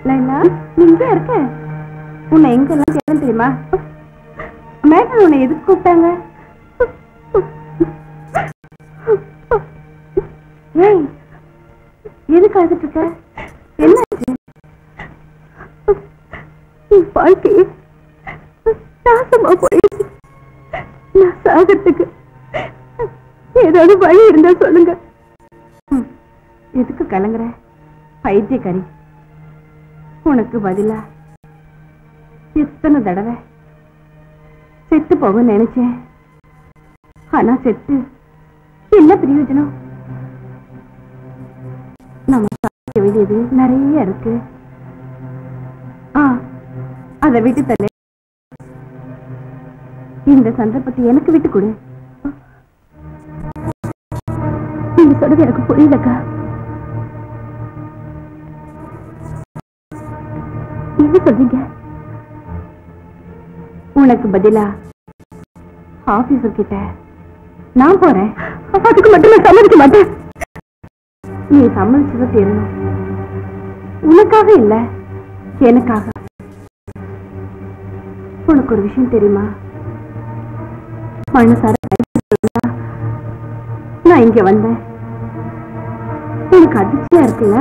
லைலா, நீ இங்கே இருக்க? உன்னை எங்கெல்லாம் தேடும் தெரியுமா? மேடம் உன்னை எதுக்கு கூப்பிட்டாங்க? ஏய், எதுக்கு அழுதுட்டு இருக்க? என்னாச்சு? வாழ்க்கையே நாசமா போயிடுச்சு. நான் சாகத்துக்கு ஏதாவது வழி இருந்தா சொல்லுங்க. எதுக்கு கலங்குற? பைத்தியக்காரி, உனக்கு பதிலா எத்தனை தடவை செத்து போக நினைச்சேன். ஆனா செத்து என்ன பிரயோஜனம்? நம்ம சாதிக்க வேண்டியது நிறைய இருக்கு. அதை விட்டு தலை இந்த சந்தர்ப்பத்தை எனக்கு விட்டு கொடு. நீங்க சொல்றது எனக்கு புரியலக்கா. என்ன சொல்றீங்க? உனக்கு பதிலா ஆபீசர் கிட்ட நான் போறேன். அதுக்கு மட்டும் நான் சம்மதிக்க மாட்டேன். நீ சம்மதிச்சதை தெரியணும். உனக்காக இல்ல, எனக்காக. உனக்கு ஒரு விஷயம் தெரியுமா? மனசார நான் இங்க வந்தேன். எனக்கு அதிர்ச்சியா இருக்குல்ல?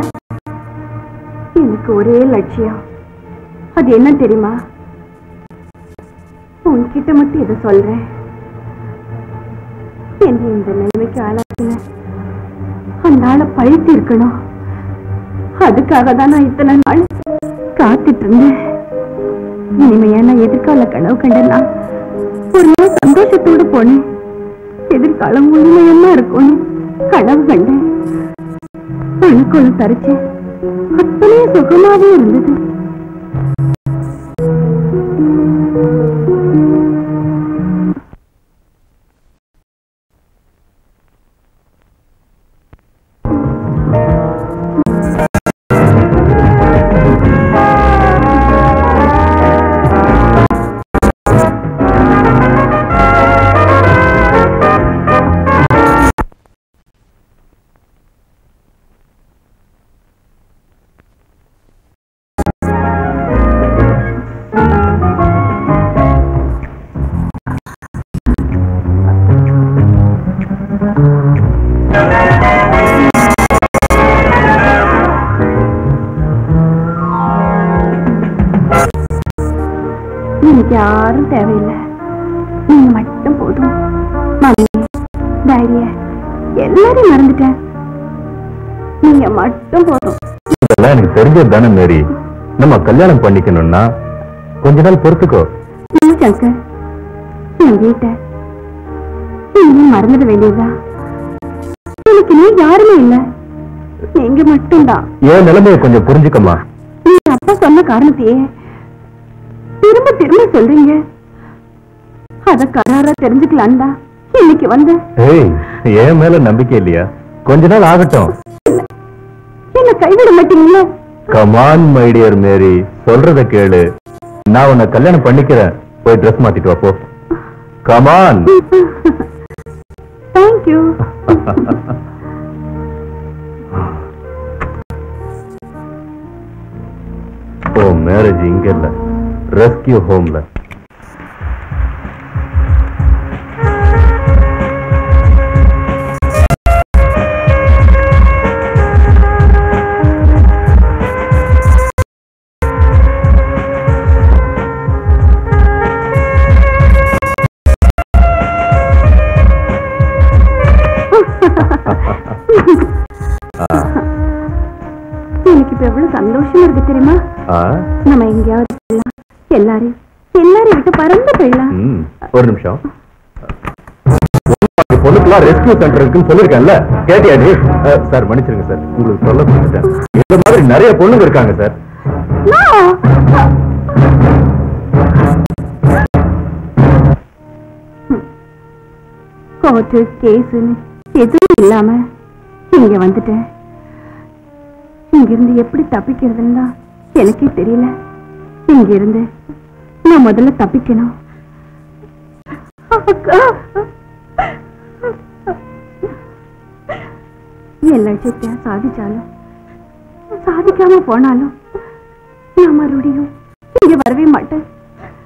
எனக்கு ஒரே லட்சியம். அது என்ன தெரியுமா? உன்கிட்ட மட்டும் இதை சொல்றேன். என்ன இந்த நிலைமைக்கு ஆளாக்கல அந்த ஆளை பழித்து இருக்கணும். அதுக்காக தான் நான் இத்தனை நாள் காத்துட்டு இருந்தேன். இனிமையான எதிர்கால கனவு கண்டனா ஒரு நாள் சந்தோஷத்தோடு போனேன். எதிர்காலம் உண்மையமா இருக்கும்னு கனவு கண்டேன். எனக்குள்ள தரிச்சேன். அத்தனையே சுகமாவே இருந்தது. யாரும் தேவையில்லை. நீங்க மட்டும் போதும். மம்மி, டாடிய எல்லாரையும் மறந்துட்டேன். நீங்க மட்டும் போதும். இதெல்லாம் எனக்கு தெரிஞ்சது தானே மேரி. நம்ம கல்யாணம் பண்ணிக்கணும்னா கொஞ்ச நாள் பொறுத்துக்கோ. சங்கர், என் வீட்டை நீங்க மறந்துட வேண்டியதா? எனக்கு நீ யாருமே இல்ல, நீங்க மட்டும்தான். ஏன் நிலைமையை கொஞ்சம் புரிஞ்சுக்கமா. நீங்க அப்பா சொன்ன காரணத்தையே திரும்ப திரும்ப சொல்றீங்க. அத கராரா தெரிஞ்சுக்கலாம் தான் இன்னைக்கு வந்து. ஏன் மேல நம்பிக்கை இல்லையா? கொஞ்ச நாள் ஆகட்டும். என்ன கைவிட மாட்டீங்களா? கமான் மை டியர் மேரி, சொல்றத கேளு. நான் உன்னை கல்யாணம் பண்ணிக்கிறேன். போய் ட்ரெஸ் மாத்திட்டு வா போ. Come on. Thank you. Oh, marriage இங்க இல்ல, ரெஸ்கியூ ஹோம்ல. எனக்கு இப்ப எவ்வளவு சந்தோஷமா இருக்கு தெரியுமா? நம்ம எங்கேயாவது எல்லாரையும் விட்டு பறந்து போயிடலாம். ஒரு நிமிஷம். பொண்ணுக்குலாம் ரெஸ்கியூ சென்டர் இருக்குன்னு சொல்லிருக்கேன்ல, கேட்டியா நீ? சார் மன்னிச்சிருங்க சார், உங்களுக்கு சொல்ல கொடுத்துட்டேன். இந்த மாதிரி நிறைய பொண்ணுங்க இருக்காங்க சார். கோர்ட்டு கேஸ்ன்னு எதுவும் இல்லாம இங்க வந்துட்டேன். இங்கிருந்து எப்படி தப்பிக்கிறதுன்னு தான் எனக்கே தெரியல. இங்கிருந்து நான் முதல்ல தப்பிக்கணும். என் லட்சியத்தை சாதிச்சாலும் சாதிக்காம போனாலும் வரவே மாட்டேன்.